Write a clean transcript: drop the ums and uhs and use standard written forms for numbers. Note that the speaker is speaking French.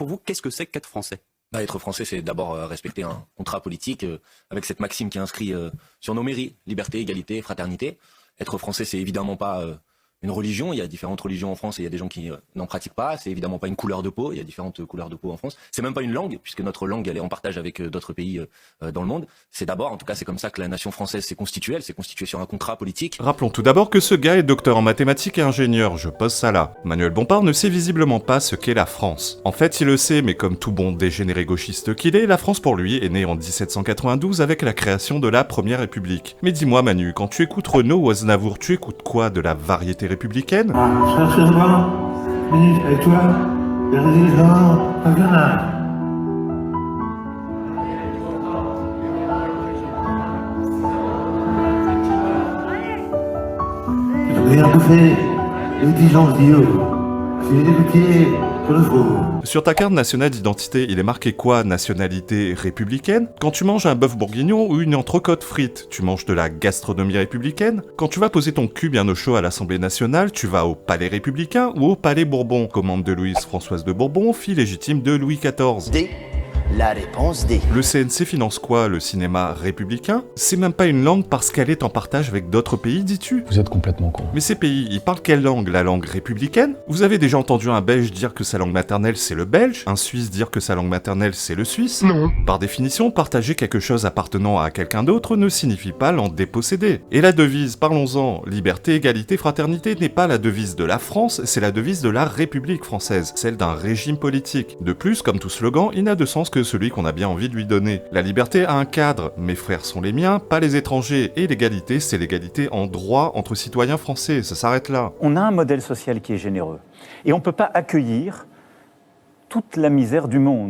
Pour vous, qu'est-ce que c'est qu'être français? Être français, c'est d'abord respecter un contrat politique avec cette maxime qui est inscrite sur nos mairies, liberté, égalité, fraternité. Être français, c'est évidemment pas une religion. Il y a différentes religions en France et il y a des gens qui n'en pratiquent pas. C'est évidemment pas une couleur de peau. Il y a différentes couleurs de peau en France. C'est même pas une langue, puisque notre langue, elle est en partage avec d'autres pays dans le monde. C'est d'abord, en tout cas, c'est comme ça que la nation française s'est constituée. Elle s'est constituée sur un contrat politique. Rappelons tout d'abord que ce gars est docteur en mathématiques et ingénieur, je pose ça là. Manuel Bompard ne sait visiblement pas ce qu'est la France. En fait, il le sait, mais comme tout bon dégénéré gauchiste qu'il est, la France pour lui est née en 1792 avec la création de la Première République. Mais dis-moi Manu, quand tu écoutes Renaud ou Aznavour, tu écoutes quoi, de la variété républicaine? Et toi, rien bouffer, les diligence d'Io. C'est dégoûté pour le faux. Sur ta carte nationale d'identité, il est marqué quoi? Nationalité républicaine? Quand tu manges un bœuf bourguignon ou une entrecôte frite, tu manges de la gastronomie républicaine? Quand tu vas poser ton cul bien au chaud à l'Assemblée nationale, tu vas au palais républicain ou au palais Bourbon? Commande de Louise-Françoise de Bourbon, fille légitime de Louis XIV. D. La réponse D. Le CNC finance quoi? Le cinéma républicain? C'est même pas une langue parce qu'elle est en partage avec d'autres pays, dis-tu? Vous êtes complètement con. Mais ces pays, ils parlent quelle langue? La langue républicaine? Vous avez déjà entendu un Belge dire que sa langue maternelle c'est le belge? Un Suisse dire que sa langue maternelle c'est le suisse? Non. Par définition, partager quelque chose appartenant à quelqu'un d'autre ne signifie pas l'en déposséder. Et la devise, parlons-en, liberté, égalité, fraternité n'est pas la devise de la France, c'est la devise de la République française, celle d'un régime politique. De plus, comme tout slogan, il n'a de sens que celui qu'on a bien envie de lui donner. La liberté a un cadre, mes frères sont les miens, pas les étrangers, et l'égalité, c'est l'égalité en droit entre citoyens français, ça s'arrête là. On a un modèle social qui est généreux, et on ne peut pas accueillir toute la misère du monde.